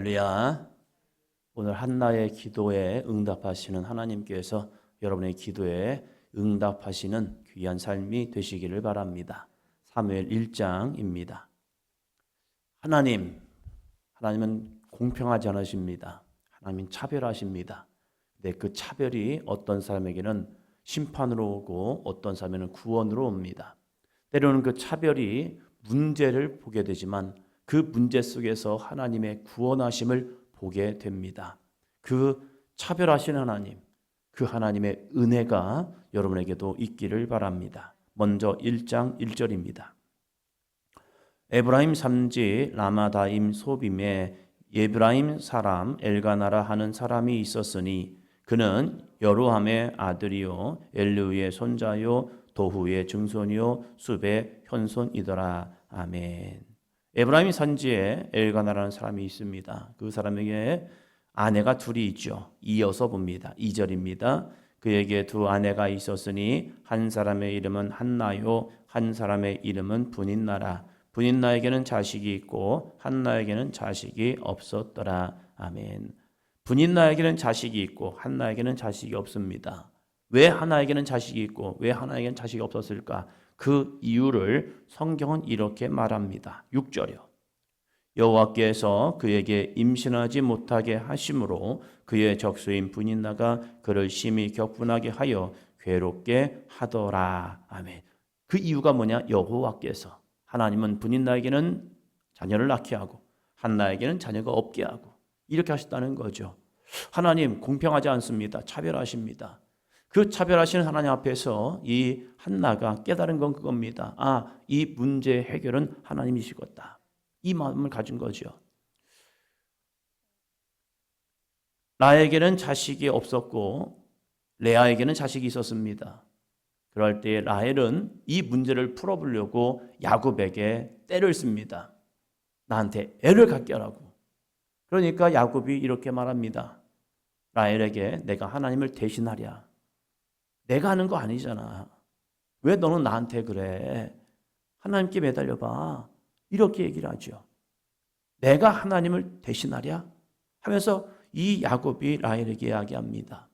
할렐루야. 오늘 한나의 기도에 응답하시는 하나님께서 여러분의 기도에 응답하시는 귀한 삶이 되시기를 바랍니다. 사무엘 1장입니다. 하나님은 공평하지 않으십니다. 하나님은 차별하십니다. 근데 그 차별이 어떤 사람에게는 심판으로 오고 어떤 사람에게는 구원으로 옵니다. 때로는 그 차별이 문제를 보게 되지만 그 문제 속에서 하나님의 구원하심을 보게 됩니다. 그 차별하신 하나님, 그 하나님의 은혜가 여러분에게도 있기를 바랍니다. 먼저 1장 1절입니다. 에브라임 산지 라마다임 소빔에 에브라임 사람 엘가나라 하는 사람이 있었으니 그는 여로함의 아들이요 엘르의 손자요 도후의 증손이요 숲의 현손이더라. 아멘. 에브라임 산지에 엘가나라는 사람이 있습니다. 그 사람에게 아내가 둘이 있죠. 이어서 봅니다. 2절입니다. 그에게 두 아내가 있었으니 한 사람의 이름은 한나요 한 사람의 이름은 분인나라. 분인나에게는 자식이 있고 한나에게는 자식이 없었더라. 아멘. 분인나에게는 자식이 있고 한나에게는 자식이 없습니다. 왜 하나에게는 자식이 있고 왜 하나에게는 자식이 없었을까? 그 이유를 성경은 이렇게 말합니다. 6절이요. 여호와께서 그에게 임신하지 못하게 하심으로 그의 적수인 분인나가 그를 심히 격분하게 하여 괴롭게 하더라. 아멘. 그 이유가 뭐냐? 여호와께서 하나님은 분인나에게는 자녀를 낳게 하고 한나에게는 자녀가 없게 하고 이렇게 하셨다는 거죠. 하나님 공평하지 않습니다. 차별하십니다. 그 차별하시는 하나님 앞에서 이 한나가 깨달은 건 그겁니다. 이 문제 해결은 하나님이시겠다. 이 마음을 가진 거죠. 라헬에게는 자식이 없었고 레아에게는 자식이 있었습니다. 그럴 때 라헬은 이 문제를 풀어보려고 야곱에게 때를 씁니다. 나한테 애를 갖게 하라고. 그러니까 야곱이 이렇게 말합니다. 라헬에게 내가 하나님을 대신하랴. 내가 하는 거 아니잖아. 왜 너는 나한테 그래? 하나님께 매달려봐. 이렇게 얘기를 하죠. 내가 하나님을 대신하랴? 하면서 이 야곱이 라헬에게 이야기합니다.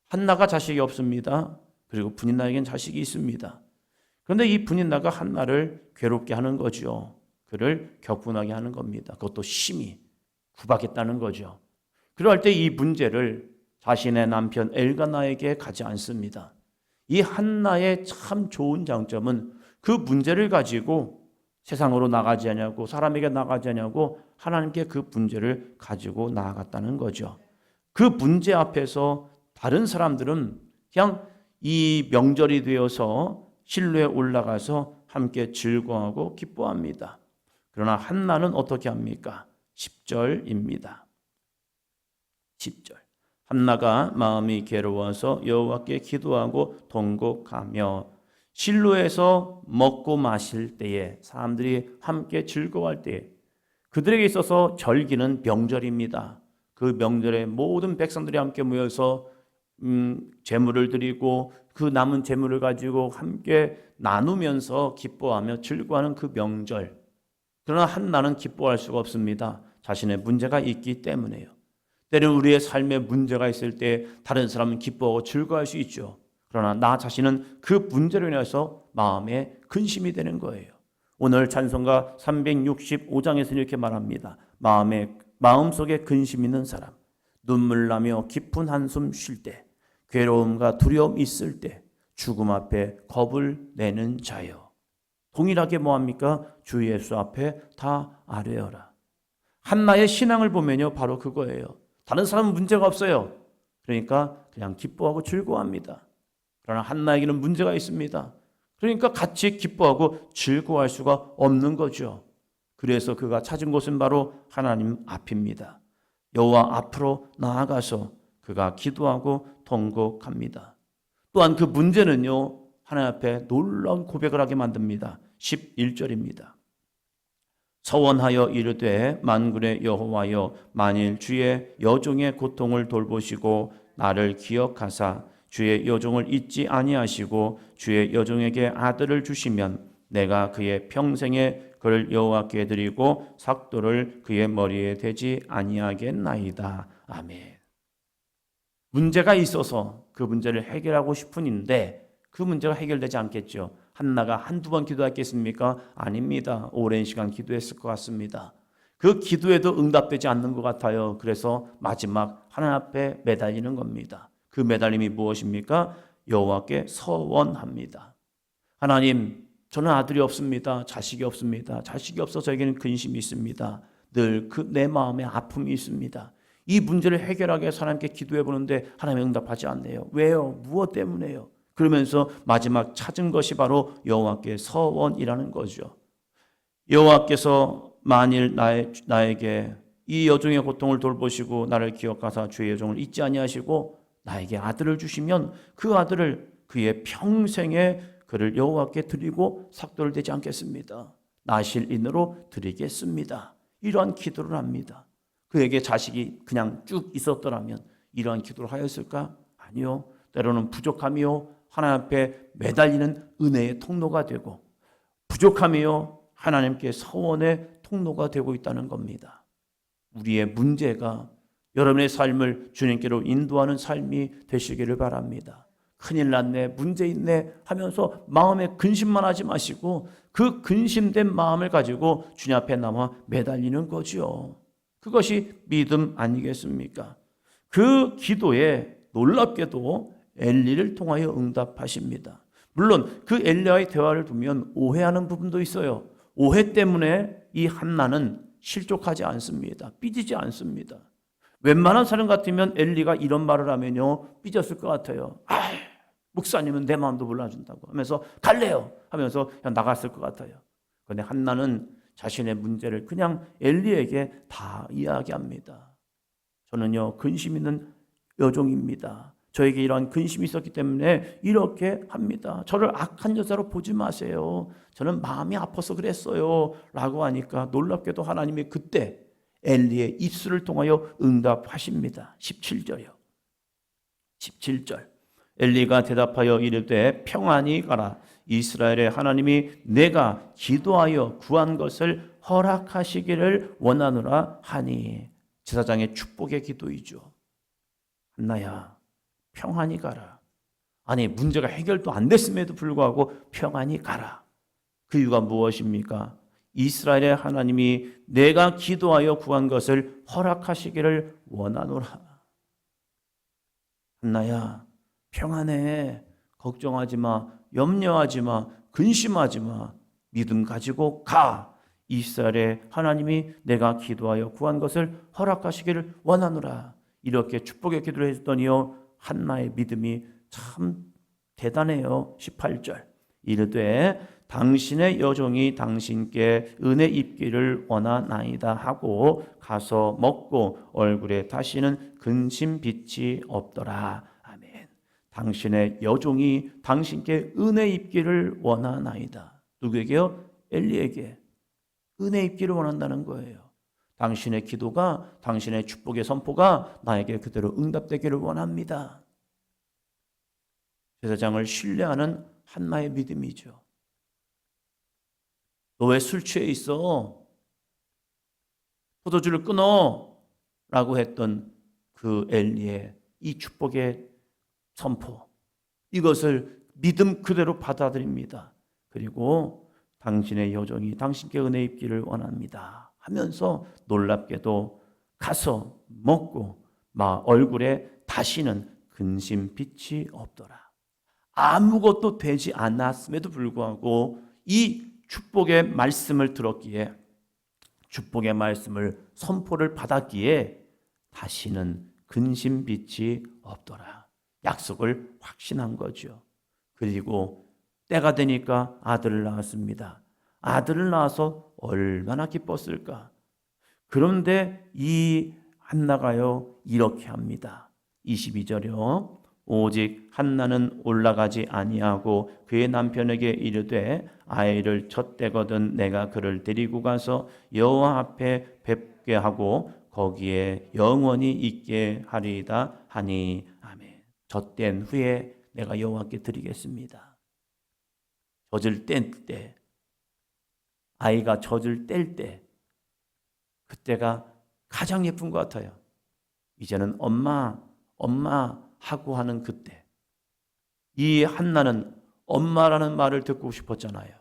한나가 자식이 없습니다. 그리고 분인나에게는 자식이 있습니다. 그런데 이 분인나가 한나를 괴롭게 하는 거죠. 그를 격분하게 하는 겁니다. 그것도 심히 구박했다는 거죠. 그럴 때 이 문제를 자신의 남편 엘가나에게 가지 않습니다. 이 한나의 참 좋은 장점은 그 문제를 가지고 세상으로 나가지 않냐고 사람에게 나가지 않냐고 하나님께 그 문제를 가지고 나아갔다는 거죠. 그 문제 앞에서 다른 사람들은 그냥 이 명절이 되어서 실로에 올라가서 함께 즐거워하고 기뻐합니다. 그러나 한나는 어떻게 합니까? 10절입니다. 10절. 한나가 마음이 괴로워서 여호와께 기도하고 통곡하며 실로에서 먹고 마실 때에 사람들이 함께 즐거워할 때에 그들에게 있어서 절기는 명절입니다. 그 명절에 모든 백성들이 함께 모여서 제물을 드리고 그 남은 제물을 가지고 함께 나누면서 기뻐하며 즐거워하는 그 명절. 그러나 한나는 기뻐할 수가 없습니다. 자신의 문제가 있기 때문에요. 때로는 우리의 삶에 문제가 있을 때 다른 사람은 기뻐하고 즐거워할 수 있죠. 그러나 나 자신은 그 문제로 인해서 마음에 근심이 되는 거예요. 오늘 찬송가 365장에서 이렇게 말합니다. 마음속에 근심 있는 사람, 눈물 나며 깊은 한숨 쉴 때, 괴로움과 두려움 있을 때, 죽음 앞에 겁을 내는 자여. 동일하게 뭐합니까? 주 예수 앞에 다 아뢰어라. 한나의 신앙을 보면요, 바로 그거예요. 다른 사람은 문제가 없어요. 그러니까 그냥 기뻐하고 즐거워합니다. 그러나 한나에게는 문제가 있습니다. 그러니까 같이 기뻐하고 즐거워할 수가 없는 거죠. 그래서 그가 찾은 곳은 바로 하나님 앞입니다. 여호와 앞으로 나아가서 그가 기도하고 통곡합니다. 또한 그 문제는요, 하나님 앞에 놀라운 고백을 하게 만듭니다. 11절입니다. 서원하여 이르되 만군의 여호와여 만일 주의 여종의 고통을 돌보시고 나를 기억하사 주의 여종을 잊지 아니하시고 주의 여종에게 아들을 주시면 내가 그의 평생의 그를 여호와께 드리고 삭도를 그의 머리에 대지 아니하겠나이다. 아멘. 문제가 있어서 그 문제를 해결하고 싶은데 그 문제가 해결되지 않겠죠. 한나가 한두 번 기도했겠습니까? 아닙니다. 오랜 시간 기도했을 것 같습니다. 그 기도에도 응답되지 않는 것 같아요. 그래서 마지막 하나님 앞에 매달리는 겁니다. 그 매달림이 무엇입니까? 여호와께 서원합니다. 하나님, 저는 아들이 없습니다. 자식이 없습니다. 자식이 없어서 저에게는 근심이 있습니다. 늘 내 마음에 아픔이 있습니다. 이 문제를 해결하기 위해서 하나님께 기도해 보는데 하나님이 응답하지 않네요. 왜요? 무엇 때문에요? 그러면서 마지막 찾은 것이 바로 여호와께 서원이라는 거죠. 여호와께서 만일 나에게 이 여종의 고통을 돌보시고 나를 기억하사 주의 여종을 잊지 아니하시고 나에게 아들을 주시면 그 아들을 그의 평생에 그를 여호와께 드리고 삭도를 대지 않겠습니다. 나실인으로 드리겠습니다. 이러한 기도를 합니다. 그에게 자식이 그냥 쭉 있었더라면 이러한 기도를 하였을까? 아니요. 때로는 부족함이요 하나님 앞에 매달리는 은혜의 통로가 되고 부족함이요 하나님께 서원의 통로가 되고 있다는 겁니다. 우리의 문제가 여러분의 삶을 주님께로 인도하는 삶이 되시기를 바랍니다. 큰일 났네, 문제 있네 하면서 마음에 근심만 하지 마시고 그 근심된 마음을 가지고 주님 앞에 남아 매달리는 거죠. 그것이 믿음 아니겠습니까? 그 기도에 놀랍게도 엘리를 통하여 응답하십니다. 물론 그 엘리와의 대화를 두면 오해하는 부분도 있어요. 오해 때문에 이 한나는 실족하지 않습니다. 삐지지 않습니다. 웬만한 사람 같으면 엘리가 이런 말을 하면요 삐졌을 것 같아요. 목사님은 내 마음도 몰라준다고 하면서 갈래요 하면서 그냥 나갔을 것 같아요. 그런데 한나는 자신의 문제를 그냥 엘리에게 다 이야기합니다. 저는요 근심 있는 여종입니다. 저에게 이러한 근심이 있었기 때문에 이렇게 합니다. 저를 악한 여자로 보지 마세요. 저는 마음이 아파서 그랬어요 라고 하니까 놀랍게도 하나님이 그때 엘리의 입술을 통하여 응답하십니다. 17절이요. 17절 엘리가 대답하여 이르되 평안히 가라. 이스라엘의 하나님이 내가 기도하여 구한 것을 허락하시기를 원하노라 하니. 제사장의 축복의 기도이죠. 한나야 평안히 가라. 아니 문제가 해결도 안 됐음에도 불구하고 평안히 가라. 그 이유가 무엇입니까? 이스라엘의 하나님이 내가 기도하여 구한 것을 허락하시기를 원하노라. 한나야 평안해. 걱정하지 마. 염려하지 마. 근심하지 마. 믿음 가지고 가. 이스라엘의 하나님이 내가 기도하여 구한 것을 허락하시기를 원하노라. 이렇게 축복의 기도를 했더니요 한나의 믿음이 참 대단해요. 18절 이르되 당신의 여종이 당신께 은혜 입기를 원하나이다 하고 가서 먹고 얼굴에 다시는 근심빛이 없더라. 아멘. 당신의 여종이 당신께 은혜 입기를 원하나이다. 누구에게요? 엘리에게 은혜 입기를 원한다는 거예요. 당신의 기도가, 당신의 축복의 선포가 나에게 그대로 응답되기를 원합니다. 제사장을 신뢰하는 한나의 믿음이죠. 너 왜 술 취해 있어? 포도주를 끊어! 라고 했던 그 엘리의 이 축복의 선포, 이것을 믿음 그대로 받아들입니다. 그리고 당신의 여종이 당신께 은혜 입기를 원합니다 하면서 놀랍게도 가서 먹고 얼굴에 다시는 근심빛이 없더라. 아무것도 되지 않았음에도 불구하고 이 축복의 말씀을 들었기에, 축복의 말씀을 선포를 받았기에 다시는 근심빛이 없더라. 약속을 확신한 거죠. 그리고 때가 되니까 아들을 낳았습니다. 아들을 낳아서 얼마나 기뻤을까. 그런데 이 한나가요 이렇게 합니다. 22절이요. 오직 한나는 올라가지 아니하고 그의 남편에게 이르되 아이를 젖대거든 내가 그를 데리고 가서 여호와 앞에 뵙게 하고 거기에 영원히 있게 하리이다 하니. 아멘. 젖댄 후에 내가 여호와께 드리겠습니다. 젖을 뗀 때 아이가 젖을 뗄 때 그때가 가장 예쁜 것 같아요. 이제는 엄마, 엄마 하고 하는 그때. 이 한나는 엄마라는 말을 듣고 싶었잖아요.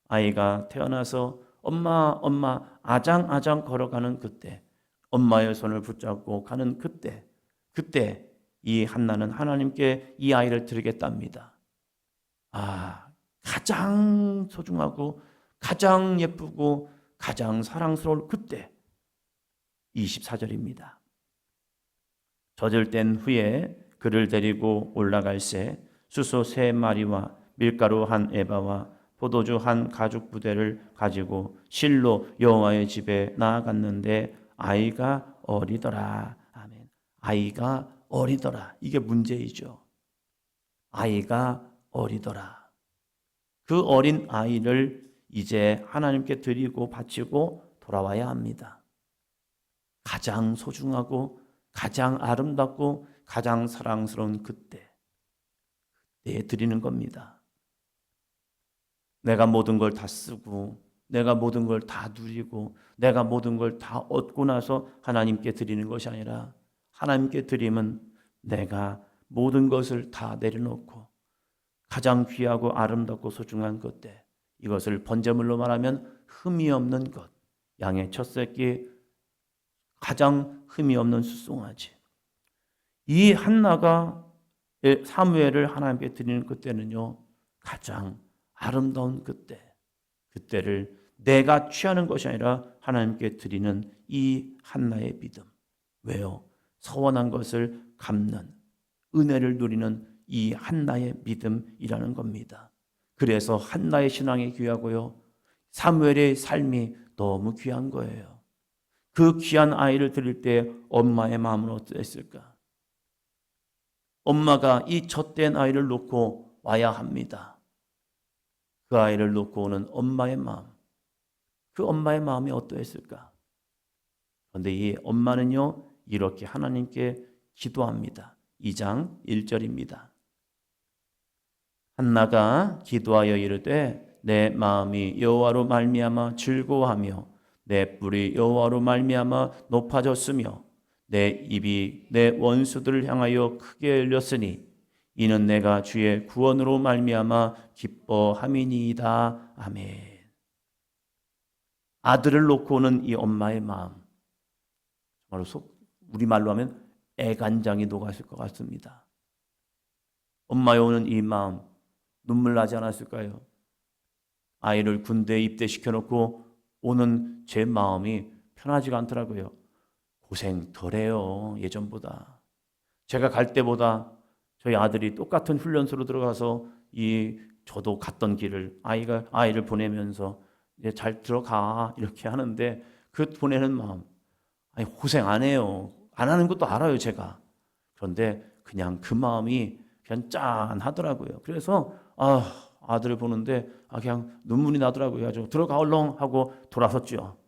아이가 태어나서 엄마, 엄마 아장아장 걸어가는 그때, 엄마의 손을 붙잡고 가는 그때, 그때 이 한나는 하나님께 이 아이를 드리겠답니다. 가장 소중하고 가장 예쁘고 가장 사랑스러울 그때 24절입니다. 젖을 뗀 후에 그를 데리고 올라갈새 수소 3마리와 밀가루 1에바와 포도주 1가죽 부대를 가지고 실로 여호와의 집에 나아갔는데 아이가 어리더라. 아멘. 아이가 어리더라. 이게 문제이죠. 아이가 어리더라. 그 어린 아이를 이제 하나님께 드리고 바치고 돌아와야 합니다. 가장 소중하고 가장 아름답고 가장 사랑스러운 그때에 드리는 겁니다. 내가 모든 걸 다 쓰고 내가 모든 걸 다 누리고 내가 모든 걸 다 얻고 나서 하나님께 드리는 것이 아니라 하나님께 드림은 내가 모든 것을 다 내려놓고 가장 귀하고 아름답고 소중한 그때, 이것을 번제물로 말하면 흠이 없는 것, 양의 첫 새끼, 가장 흠이 없는 수송아지. 이 한나가 사무엘을 하나님께 드리는 그때는요, 가장 아름다운 그때, 그때를 내가 취하는 것이 아니라 하나님께 드리는 이 한나의 믿음. 왜요? 서원한 것을 갚는, 은혜를 누리는 이 한나의 믿음이라는 겁니다. 그래서 한나의 신앙이 귀하고요, 사무엘의 삶이 너무 귀한 거예요. 그 귀한 아이를 드릴 때 엄마의 마음은 어땠을까? 엄마가 이 젖된 아이를 놓고 와야 합니다. 그 아이를 놓고 오는 엄마의 마음, 그 엄마의 마음이 어떠했을까? 그런데 이 엄마는요, 이렇게 하나님께 기도합니다. 2장 1절입니다. 한나가 기도하여 이르되 내 마음이 여호와로 말미암아 즐거워하며 내 뿔이 여호와로 말미암아 높아졌으며 내 입이 내 원수들을 향하여 크게 열렸으니 이는 내가 주의 구원으로 말미암아 기뻐함이니이다. 아멘. 아들을 놓고 오는 이 엄마의 마음, 정말로 우리말로 하면 애간장이 녹았을 것 같습니다. 엄마에 오는 이 마음, 눈물 나지 않았을까요? 아이를 군대에 입대시켜놓고 오는 제 마음이 편하지가 않더라고요. 고생 덜해요, 예전보다. 제가 갈 때보다 저희 아들이 똑같은 훈련소로 들어가서 저도 갔던 길을 아이를 보내면서 이제 잘 들어가 이렇게 하는데, 그 보내는 마음, 고생 안 해요. 안 하는 것도 알아요, 제가. 그런데 그냥 그 마음이 그냥 짠하더라고요. 그래서 아들을 보는데 그냥 눈물이 나더라고요. 아주 들어가 얼렁 하고 돌아섰죠.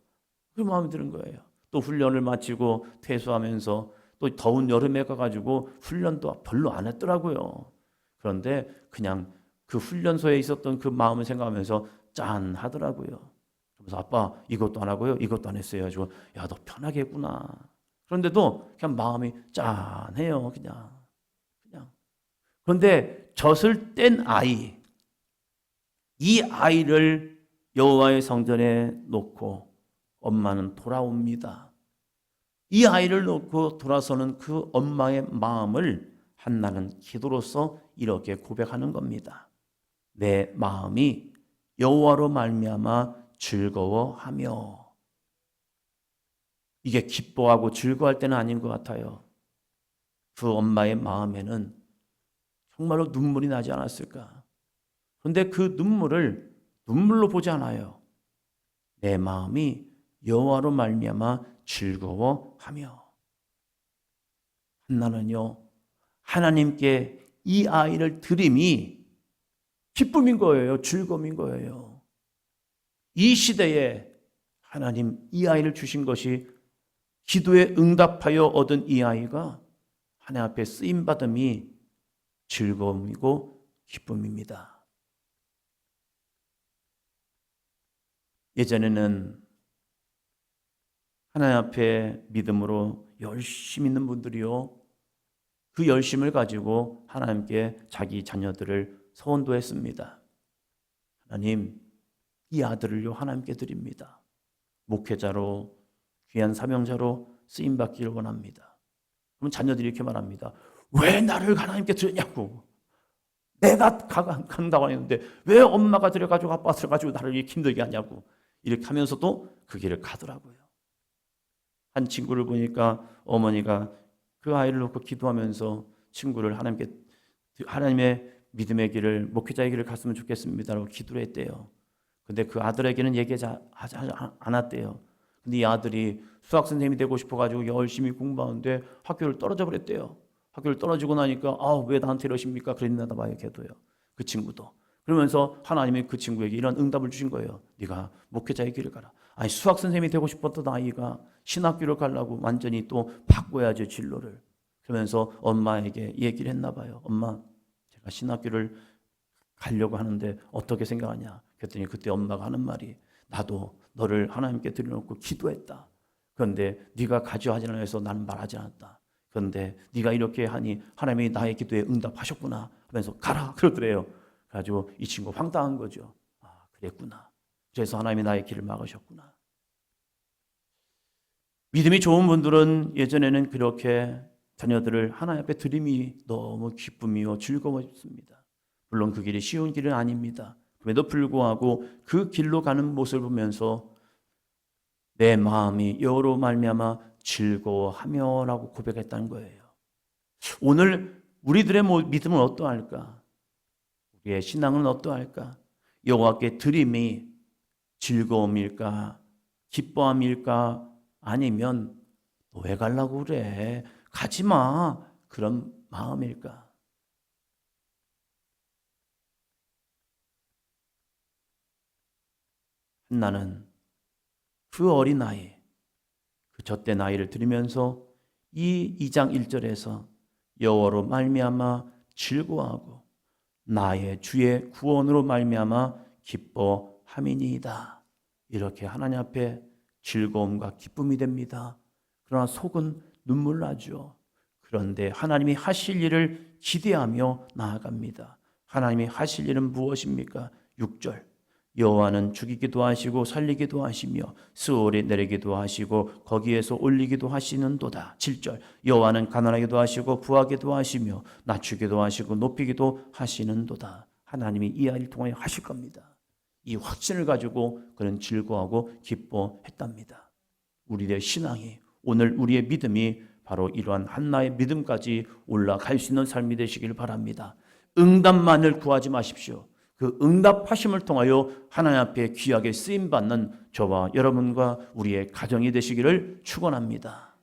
그 마음이 드는 거예요. 또 훈련을 마치고 퇴소하면서 또 더운 여름에 가가지고 훈련도 별로 안 했더라고요. 그런데 그냥 그 훈련소에 있었던 그 마음을 생각하면서 짠하더라고요. 그래서 아빠 이것도 안 하고요, 이것도 안 했어요. 가지고 야, 너 편하게 했구나. 그런데도 그냥 마음이 짠해요, 그냥. 그런데 젖을 뗀 아이, 이 아이를 여호와의 성전에 놓고 엄마는 돌아옵니다. 이 아이를 놓고 돌아서는 그 엄마의 마음을 한나는 기도로서 이렇게 고백하는 겁니다. 내 마음이 여호와로 말미암아 즐거워하며. 이게 기뻐하고 즐거워할 때는 아닌 것 같아요. 그 엄마의 마음에는 정말로 눈물이 나지 않았을까? 그런데 그 눈물을 눈물로 보지 않아요. 내 마음이 여호와로 말미암아 즐거워하며. 한나는요, 하나님께 이 아이를 드림이 기쁨인 거예요. 즐거움인 거예요. 이 시대에 하나님 이 아이를 주신 것이, 기도에 응답하여 얻은 이 아이가 하나님 앞에 쓰임받음이 즐거움이고 기쁨입니다. 예전에는 하나님 앞에 믿음으로 열심히 있는 분들이요, 그 열심을 가지고 하나님께 자기 자녀들을 서원도했습니다. 하나님, 이 아들을요 하나님께 드립니다. 목회자로, 귀한 사명자로 쓰임받기를 원합니다. 그럼 자녀들이 이렇게 말합니다. 왜 나를 하나님께 드렸냐고. 내가 간다고 했는데 왜 엄마가 들여가지고 아빠가 들여가지고 나를 이렇게 힘들게 하냐고. 이렇게 하면서도 그 길을 가더라고요. 한 친구를 보니까 어머니가 그 아이를 놓고 기도하면서 친구를 하나님의 믿음의 길을, 목회자의 길을 갔으면 좋겠습니다라고 기도를 했대요. 근데 그 아들에게는 얘기하지 않았대요. 근데 이 아들이 수학 선생님이 되고 싶어가지고 열심히 공부하는데 학교를 떨어져 버렸대요. 학교를 떨어지고 나니까 왜 나한테 이러십니까? 그랬나 봐요, 걔도요. 그 친구도. 그러면서 하나님이 그 친구에게 이런 응답을 주신 거예요. 네가 목회자의 길을 가라. 아니, 수학 선생님이 되고 싶었던 아이가 신학교를 가려고 완전히 또 바꿔야죠, 진로를. 그러면서 엄마에게 얘기를 했나 봐요. 엄마, 제가 신학교를 가려고 하는데 어떻게 생각하냐? 그랬더니 그때 엄마가 하는 말이, 나도 너를 하나님께 드려놓고 기도했다. 그런데 네가 가져 하지 않아 해서 나는 말하지 않았다. 그런데 네가 이렇게 하니 하나님이 나의 기도에 응답하셨구나 하면서 가라 그러더래요. 그래가지고 이 친구 황당한 거죠. 그랬구나. 그래서 하나님이 나의 길을 막으셨구나. 믿음이 좋은 분들은 예전에는 그렇게 자녀들을 하나님 앞에 드림이 너무 기쁨이요 즐거웠습니다. 물론 그 길이 쉬운 길은 아닙니다. 그럼에도 불구하고 그 길로 가는 모습을 보면서 내 마음이 여호와로 말미암아 즐거워하며라고 고백했다는 거예요. 오늘 우리들의 믿음은 어떠할까? 우리의 신앙은 어떠할까? 여호와께 드림이 즐거움일까? 기뻐함일까? 아니면 너 왜 가려고 그래? 가지마. 그런 마음일까? 한나는 그 어린 나이, 그 젖된 나이를 들으면서 이 2장 1절에서 여호와로 말미암아 즐거워하고 나의 주의 구원으로 말미암아 기뻐함이니이다. 이렇게 하나님 앞에 즐거움과 기쁨이 됩니다. 그러나 속은 눈물 나죠. 그런데 하나님이 하실 일을 기대하며 나아갑니다. 하나님이 하실 일은 무엇입니까? 6절 여호와는 죽이기도 하시고 살리기도 하시며 스올에 내리기도 하시고 거기에서 올리기도 하시는도다. 7절 여호와는 가난하기도 하시고 부하기도 하시며 낮추기도 하시고 높이기도 하시는도다. 하나님이 이 아이를 통하여 하실 겁니다. 이 확신을 가지고 그는 즐거워하고 기뻐했답니다. 우리의 신앙이, 오늘 우리의 믿음이 바로 이러한 한나의 믿음까지 올라갈 수 있는 삶이 되시길 바랍니다. 응답만을 구하지 마십시오. 그 응답하심을 통하여 하나님 앞에 귀하게 쓰임받는 저와 여러분과 우리의 가정이 되시기를 축원합니다.